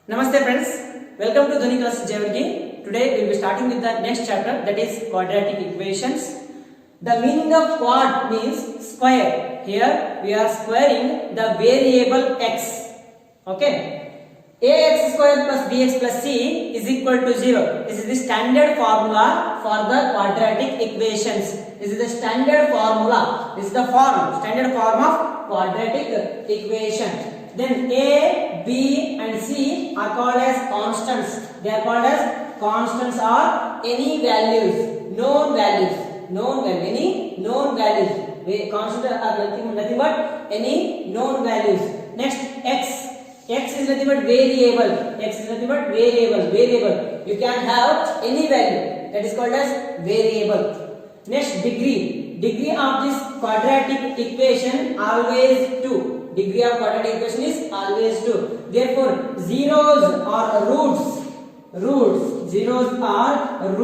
Namaste friends, welcome to Dhwani class Jewargi. Today we will be starting with the next chapter, that is quadratic equations. The meaning of quad means square. Here we are squaring the variable x. Okay. Ax square plus bx plus c is equal to 0. This is the standard formula for the quadratic equations. This is the standard formula. This is the standard form of quadratic equation. Then a, b and c are called as constants. They are called as constants or any values, known values, any known values. Constants are nothing but any known values. Next, x is nothing but variable. X is nothing but variable. You can have any value, that is called as variable. Next, degree of this quadratic equation always 2. Degree of quadratic equation is always 2. Therefore, zeros are roots. Zeros are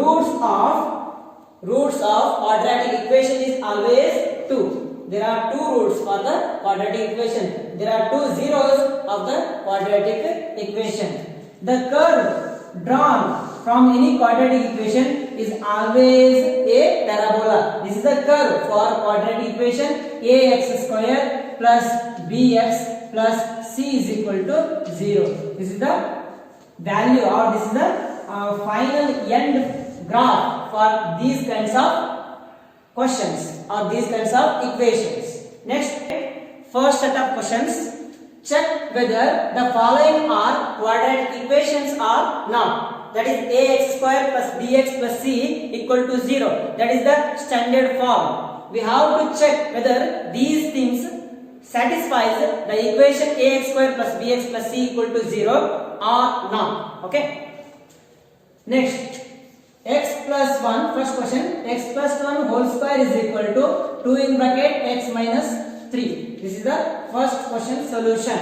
roots of quadratic equation is always 2. There are 2 roots for the quadratic equation. There are 2 zeros of the quadratic equation. The curve drawn from any quadratic equation is always a parabola. This is the curve for quadratic equation. Ax square plus bx plus c is equal to 0. This is the value, or this is the final end graph for these kinds of questions or these kinds of equations. Next, first set of questions. Check whether the following are quadratic equations or not. That is ax square plus bx plus c equal to 0. That is the standard form. We have to check whether these things satisfies the equation ax square plus bx plus c equal to 0 or not. Okay. Next, x plus 1, first question, x plus 1 whole square is equal to 2 in bracket x minus 3. This is the first question solution.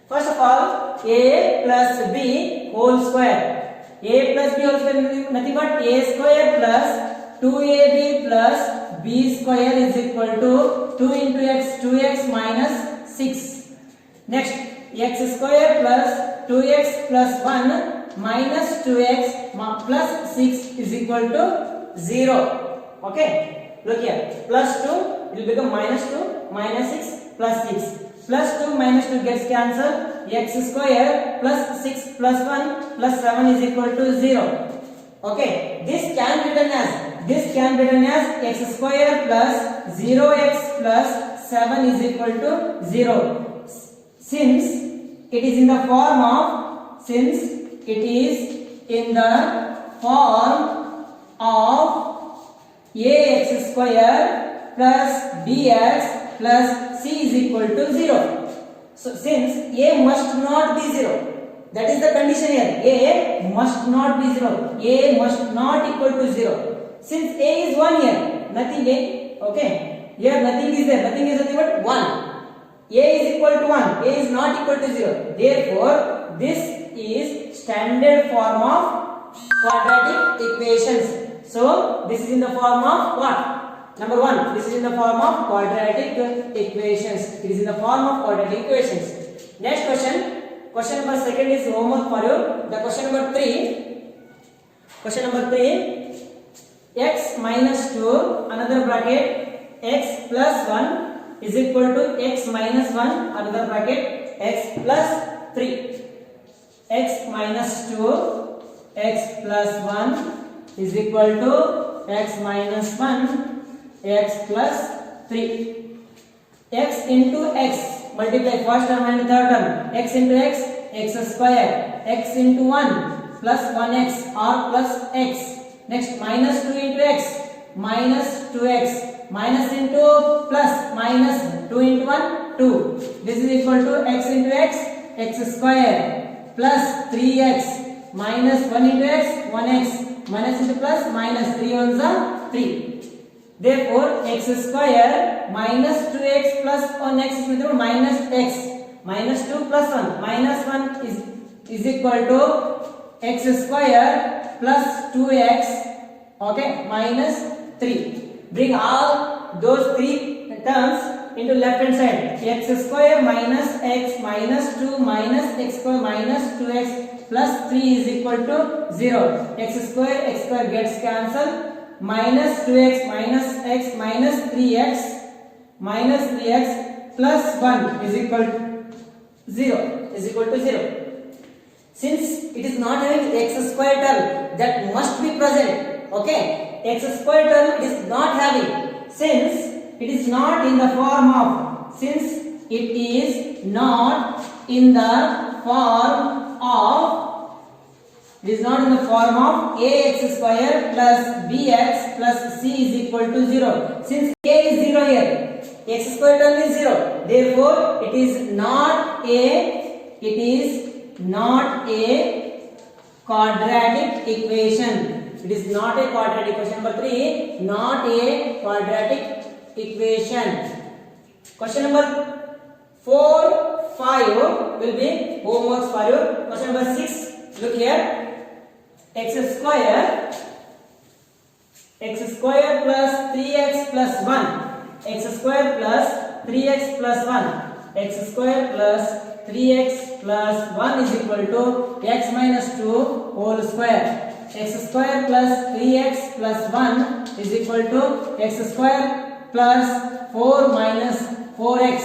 First of all, a plus b whole square. A plus b whole square is nothing but a square plus 2ab plus b square is equal to 2 into x, 2x minus 6. Next, x square plus 2x plus 1 minus 2x plus 6 is equal to 0. Okay, look here, plus 2 it will become minus 2, minus 6 plus 6. Plus 2 minus 2 gets cancelled. X square plus 6 plus 1 plus 7 is equal to 0. Okay, this can be written as x square plus 0x plus 7 is equal to 0. Since it is in the form of ax square plus bx plus c is equal to 0. So since a must not be 0, that is the condition here. A must not be 0. A must not equal to 0. Since a is 1 here, nothing a. Okay. Here nothing is there. Nothing is nothing but 1. A is equal to 1. A is not equal to 0. Therefore, this is standard form of quadratic equations. So, this is in the form of what? Number 1. This is in the form of quadratic equations. It is in the form of quadratic equations. Next question. Question number 2 is homework for you. The question number 3. Question number 3. X minus 2, another bracket, x plus 1 is equal to x minus 1, another bracket, x plus 3. X minus 2, x plus 1 is equal to x minus 1, x plus 3. X into x, multiply first term and third term. X into x, x square. X into 1 plus 1x or plus x. Next, minus 2 into x, minus 2x, minus into plus, minus 2 into 1, 2. This is equal to x into x, x square, plus 3x, minus 1 into x, 1x, minus into plus, minus 3 ones are 3. Therefore, x square minus 2x plus 1x is equal to minus x, minus 2 plus 1, minus 1 is equal to x square plus 2x, okay, minus 3. Bring all those 3 terms into left hand side. X square minus x minus 2 minus x square minus 2x plus 3 is equal to 0. X square gets cancelled. Minus 2x minus x minus 3x plus 1 is equal to 0. Since it is not having x square term, that must be present. Okay, x square term it is not having. Since it is not in the form of ax square plus bx plus c is equal to 0. Since a is 0 here, x square term is 0. Therefore, it is not a quadratic equation. It is not a quadratic equation. Number 3, not a quadratic equation. Question number 4, 5 will be homeworks for you. Question number 6, look here. X square plus 3x plus 1. X square plus 3x plus 1. X square plus 3x plus 1 is equal to x minus 2 whole square. X square plus 3x plus 1 is equal to x square plus 4 minus 4x.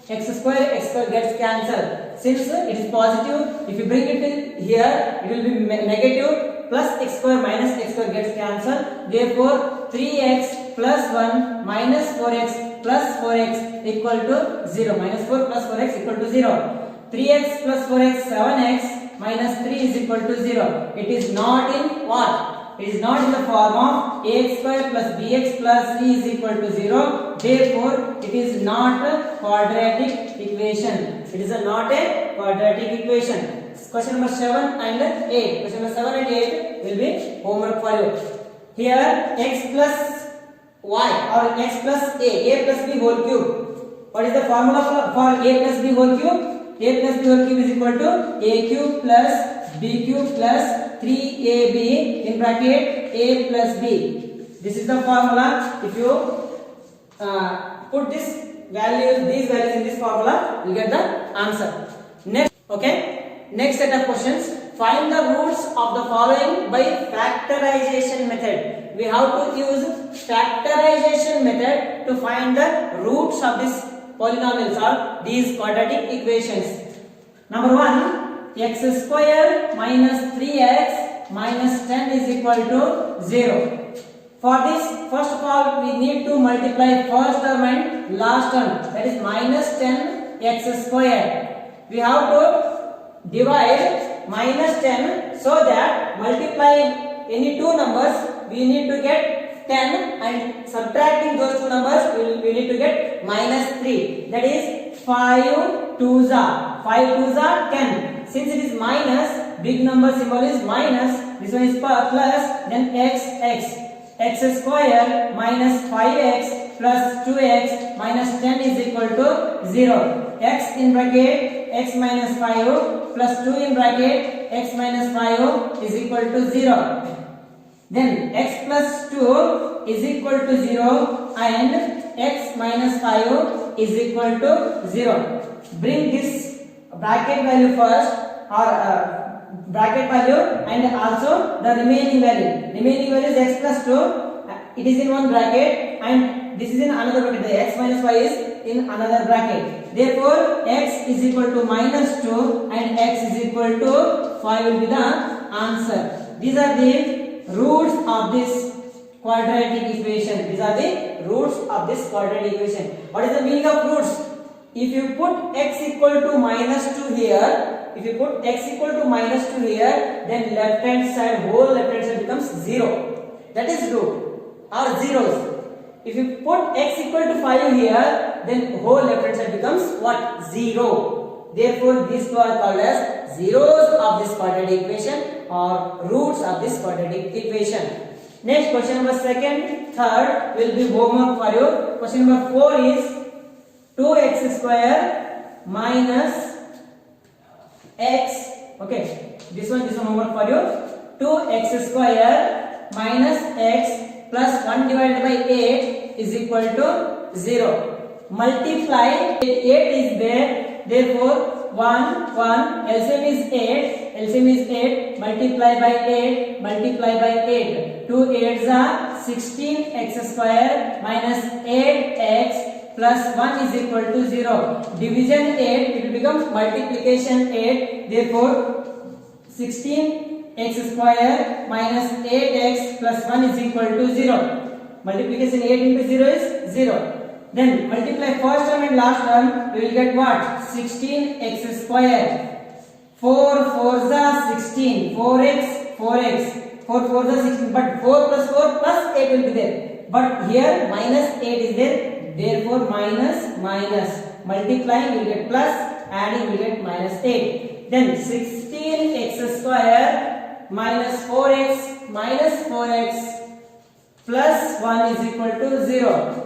X square gets cancelled. Since it is positive, if you bring it here, it will be negative. Plus x square minus x square gets cancelled. Therefore, 3x plus 1 minus 4x plus 4x equal to 0. Minus 4 plus 4x equal to 0. 3x plus 4x 7x minus 3 is equal to 0. It is not in what? It is not in the form of ax square plus bx plus c is equal to 0. Therefore, it is not a quadratic equation. It is not a quadratic equation. Question number 7 and 8. Question number 7 and 8 will be homework for you. Here, x plus y or x plus a plus b whole cube. What is the formula for a plus b whole cube? A plus b whole cube is equal to a cube plus b cube plus 3ab in bracket a plus b. This is the formula. If you put these values in this formula, you get the answer. Next, okay. Next set of questions. Find the roots of the following by factorization method. We have to use factorization method to find the roots of these polynomials or these quadratic equations. Number 1, x square minus 3x minus 10 is equal to 0. For this, first of all, we need to multiply first term and last term, that is minus 10x square. We have to divide minus 10 so that multiplying any two numbers, we need to get 10 and subtracting those two numbers, we need to get minus 3. That is 5 2s are 10. Since it is minus, big number symbol is minus, this one is plus, then x square minus 5x plus 2x minus 10 is equal to 0. X in bracket x minus 5 plus 2 in bracket x minus 5 is equal to 0. Then x plus 2 is equal to 0 and x minus 5 is equal to 0. Bring this bracket value first, or bracket value and also the remaining value. Remaining value is x plus 2. It is in one bracket and this is in another bracket. The x minus 5 is in another bracket. Therefore, x is equal to minus 2 and x is equal to 5 will be the answer. These are the roots of this quadratic equation. These are the roots of this quadratic equation. What is the meaning of roots? If you put x equal to minus 2 here, then left hand side, whole left hand side becomes 0. That is root or zeros. If you put x equal to 5 here, then whole left hand side becomes what? 0. Therefore, these two are called as zeros of this quadratic equation or roots of this quadratic equation. Next, question number 2nd, 3rd will be homework for you. Question number 4 is 2x square minus x. Okay, this one homework for you. 2x square minus x plus 1 divided by 8 is equal to 0. multiply 8 is there, therefore 1 1 LCM is 8, LCM is 8, multiply by 8, multiply by 8, 2 8s are 16x square minus 8x plus 1 is equal to 0. Division 8, it will become multiplication 8, therefore 16x square minus 8x plus 1 is equal to 0. Multiplication 8 into 0 is 0. Then multiply first term and last term, we will get what? 16x square. 4 4s are 16. 4x 4x. 4 4s are 16. But 4 plus 4 plus 8 will be there. But here minus 8 is there. Therefore minus minus. Multiplying we will get plus. Adding we will get minus 8. Then 16x square minus 4x plus 1 is equal to 0.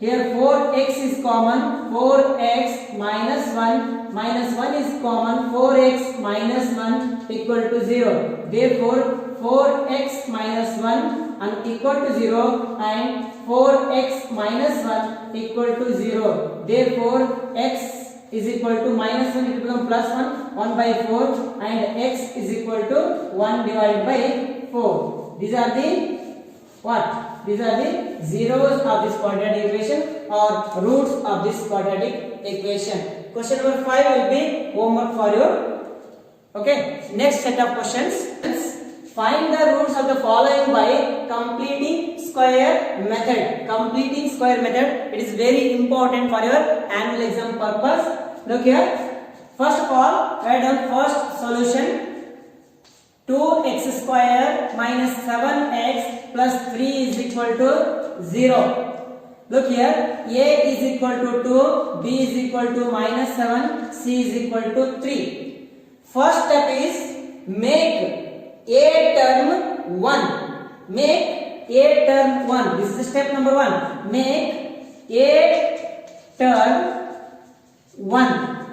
Here 4x is common, 4x minus 1 is common, 4x minus 1 equal to 0. Therefore 4x minus 1 equal to 0 and 4x minus 1 equal to 0. Therefore x is equal to minus 1, it will become plus 1 by 4, and x is equal to 1 divided by 4. These are the what? These are the zeros of this quadratic equation or roots of this quadratic equation. Question number 5 will be homework for you. Okay. Next set of questions. Find the roots of the following by completing square method. Completing square method. It is very important for your annual exam purpose. Look here. First of all, write down first solution. 2x square minus 7x plus 3 is equal to 0. Look here, a is equal to 2, b is equal to minus 7, c is equal to 3. First step is make a term 1. Make a term 1. This is step number 1. Make a term 1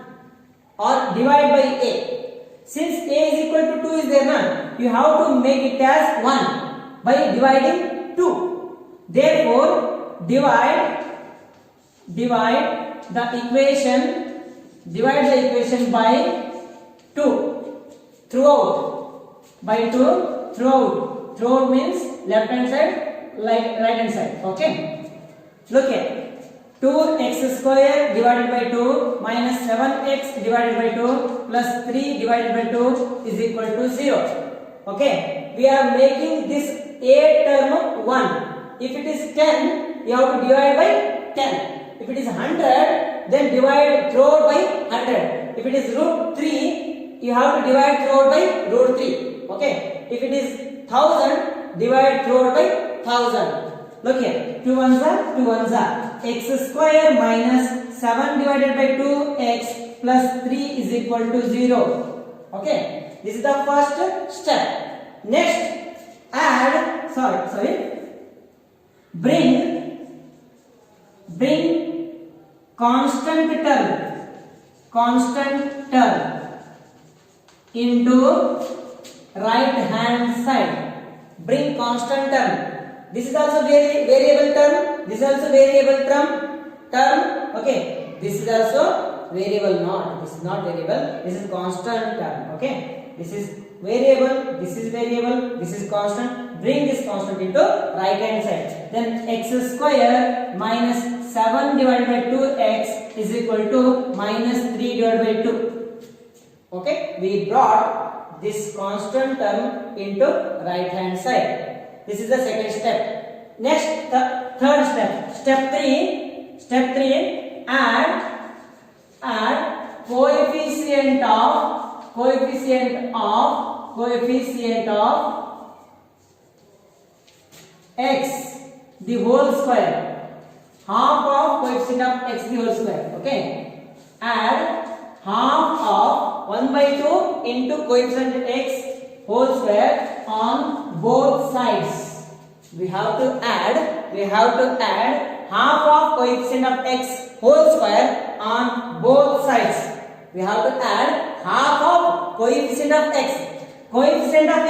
or divide by a. Since a is equal to 2 is there now, you have to make it as 1 by dividing 2. Therefore, divide the equation by 2 throughout. By 2 throughout. Throughout means left hand side, right hand side. Okay. Look here. 2x square divided by 2 minus 7x divided by 2 plus 3 divided by 2 is equal to 0. Okay. We are making this a term 1. If it is 10, you have to divide by 10. If it is 100, then divide throughout by 100. If it is root 3, you have to divide throughout by root 3. Okay. If it is 1000, divide throughout by 1000. Look here, 2 ones are x square minus 7 divided by 2x plus 3 is equal to 0. Okay, this is the first step. Next, bring constant term into right hand side. Bring constant term. This is also variable term. This is also variable term. Okay. This is also variable not. This is not variable. This is constant term. Okay. This is variable. This is variable. This is constant. Bring this constant into right hand side. Then x square minus 7 divided by 2x is equal to minus 3 divided by 2. Okay. We brought this constant term into right hand side. This is the second step. Next, the third step. Step 3. Add coefficient of x the whole square. Half of coefficient of x the whole square. Okay. Add half of 1 by 2 into coefficient x whole square on both sides. We have to add half of coefficient of x whole square on both sides. We have to add half of coefficient of x. Coefficient of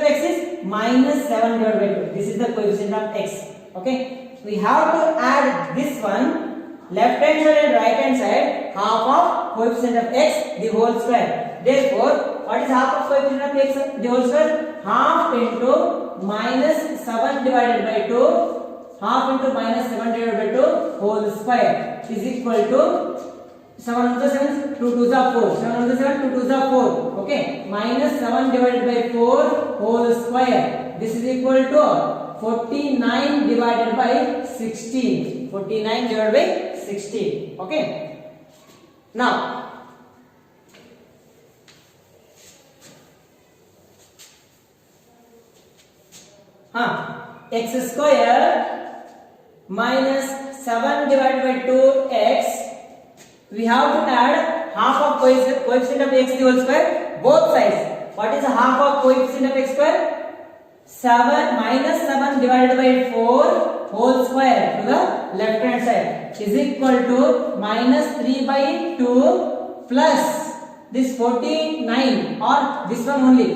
x is minus 7 divided by 2. This is the coefficient of x. Okay. We have to add this one left hand side and right hand side, half of coefficient of x the whole square. Therefore, what is half of coefficient of x the whole square? Half into minus 7 divided by 2. Half into minus 7 divided by 2 whole square is equal to 7 on the 7, 2 2s are 4. 7 on the 7, 2 2s are 4. Okay. Minus 7 divided by 4 whole square. This is equal to 49 divided by 16. 49 divided by 16. Okay. Now, x square minus 7 divided by 2x. We have to add half of coefficient of x the whole square both sides. What is the half of coefficient of x square? 7 minus 7 divided by 4 whole square to the left hand side is equal to minus 3 by 2 plus this 49 or this one only.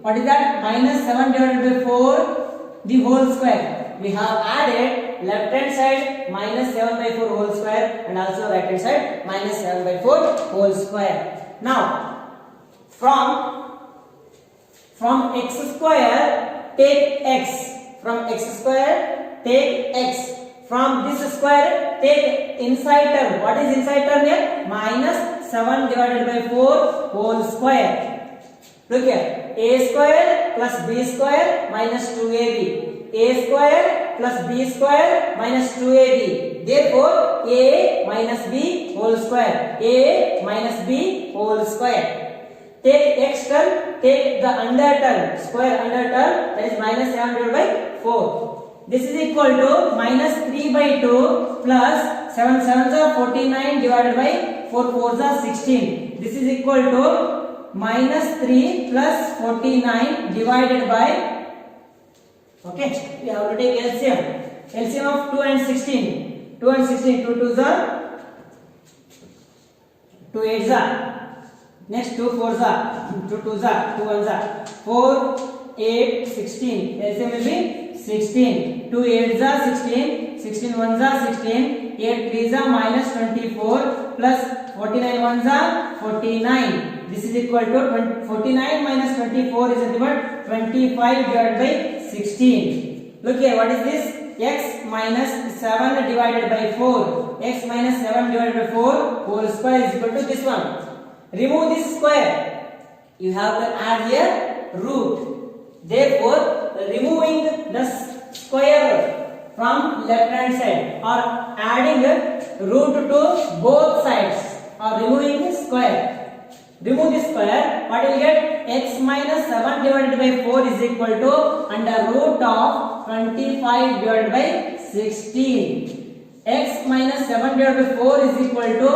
What is that? Minus 7 divided by 4 the whole square. We have added left hand side minus 7 by 4 whole square and also right hand side minus 7 by 4 whole square. Now, from x square take x. From x square take x. From this square take inside term. What is inside term here? Minus 7 divided by 4 whole square. Look here, a square plus b square minus 2ab. A square plus b square minus 2ab. Therefore, a minus b whole square. A minus b whole square. Take x term, take the under term, square under term, that is minus 7 divided by 4. This is equal to minus 3 by 2 plus 7 7s are 49 divided by 4 4s are 16. This is equal to minus 3 plus 49 divided by, okay, we have to take LCM. LCM of 2 and 16. 2 and 16, 2 2s are, 2 8s are. Next 2 4s are, 2 2s are, 2 1s are. 4, 8, 16. LCM will be 16. 2 8s are 16. 16 1s are 16. 8 3s are minus 24 plus 49 1s are 49. This is equal to 49 minus 24 is equal to 25 divided by 16. Look here, what is this? X minus 7 divided by 4. X minus 7 divided by 4 whole square is equal to this one. Remove this square. You have to add here root. Therefore, removing the square from left hand side or adding root to both sides or removing the square. Remove this square, what will get? X minus 7 divided by 4 is equal to under root of 25 divided by 16. X minus 7 divided by 4 is equal to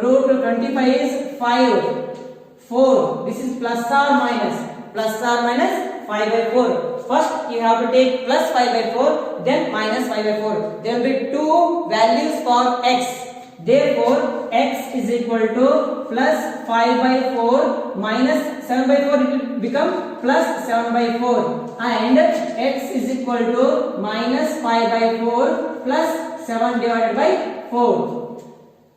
root of 25 is 5. 4. This is plus or minus. Plus or minus 5 by 4. First you have to take plus 5 by 4, then minus 5 by 4. There will be two values for x. Therefore, x is equal to plus 5 by 4 minus 7 by 4, it will become plus 7 by 4. And x is equal to minus 5 by 4 plus 7 divided by 4.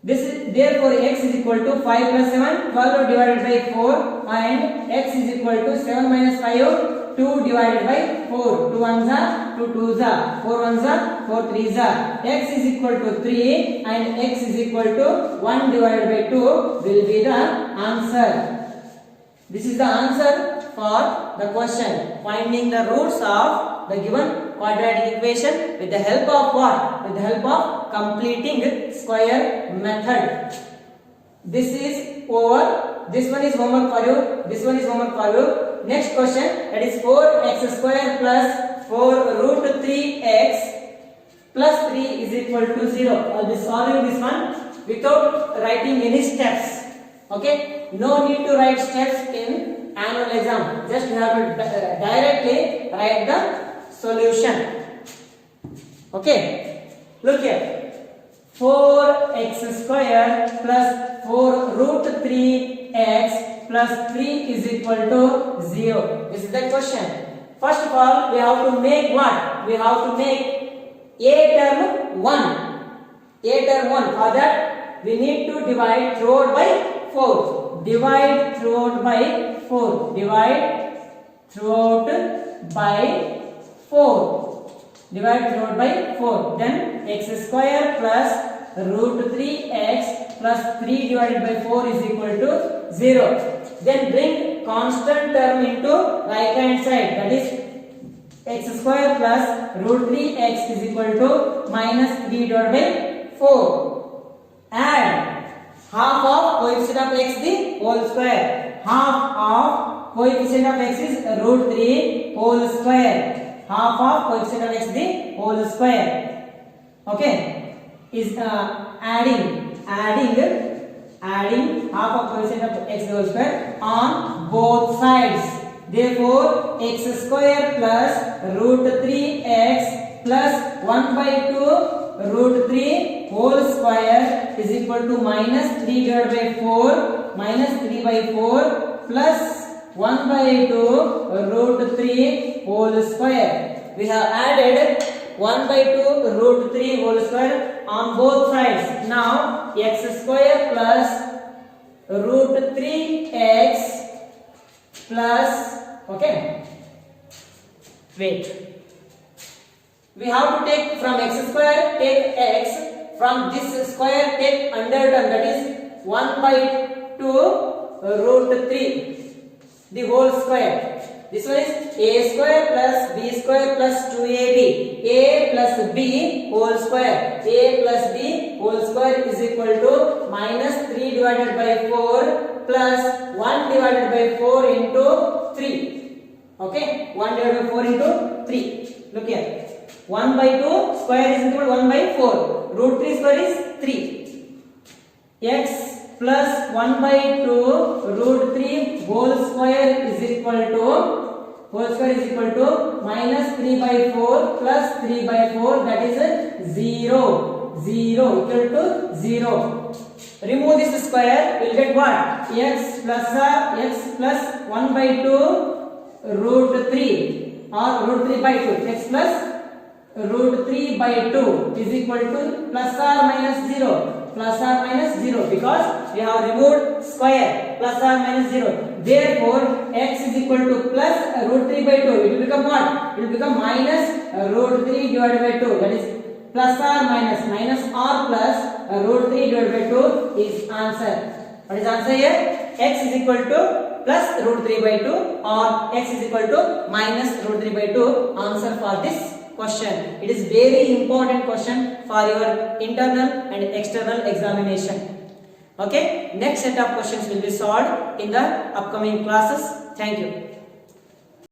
This is, therefore, x is equal to 5 plus 7, 12 divided by 4. And x is equal to 7 minus 5, 2 divided by 4. 2 1s are, 2 2s are, 4 1s are, 4 3s are. X is equal to 3 and x is equal to 1 divided by 2 will be the answer. This is the answer for the question. Finding the roots of the given quadratic equation with the help of what? With the help of completing square method. This is over. This one is homework for you. This one is homework for you. Next question, that is 4x square plus 4 root 3x plus 3 is equal to 0. I will be solving this one without writing any steps. Okay, no need to write steps in annual exam. Just you have to directly write the solution. Okay, look here. 4x square plus 4 root 3x plus 3 is equal to 0. This is the question. First of all, we have to make what? We have to make a term 1. A term 1. For that we need to divide throughout by 4. Divide throughout by 4. Divide throughout by 4. Divide throughout by 4. Then x square plus root 3x plus 3 divided by 4 is equal to 0. Then bring constant term into right hand side, that is x square plus root 3x is equal to minus 3 divided by 4. Add half of coefficient of x the whole square. Half of coefficient of x is root 3 whole square. Half of coefficient of x the whole square. Okay. Is adding half of coefficient of x whole square on both sides. Therefore, x square plus root 3x plus 1 by 2 root 3 whole square is equal to minus 3 divided by 4 minus 3 by 4 plus 1 by 2 root 3 whole square. We have added 1 by 2 root 3 whole square on both sides. Now x square plus root 3x plus, okay, wait, we have to take from x square, take x, from this square take under term, that is 1 by 2 root 3 the whole square. This one is a square plus b square plus 2ab. A plus b whole square. A plus b whole square is equal to minus 3 divided by 4 plus 1 divided by 4 into 3. Okay, 1 divided by 4 into 3. Look here. 1 by 2 square is equal to 1 by 4. Root 3 square is 3. X plus 1 by 2 root 3 whole square is equal to minus 3 by 4 plus 3 by 4, that is 0. 0 equal to 0. Remove this square, we will get what? X plus 1 by 2 root 3 or root 3 by 2. X plus root 3 by 2 is equal to plus or minus 0. Plus or minus 0, because we have removed square. Plus or minus 0. Therefore, x is equal to plus root 3 by 2. It will become what? It will become minus root 3 divided by 2. That is plus or minus. Minus or plus root 3 divided by 2 is answer. What is answer here? X is equal to plus root 3 by 2 or x is equal to minus root 3 by 2. Answer for this question. It is very important question for your internal and external examination. Okay, next set of questions will be solved in the upcoming classes. Thank you.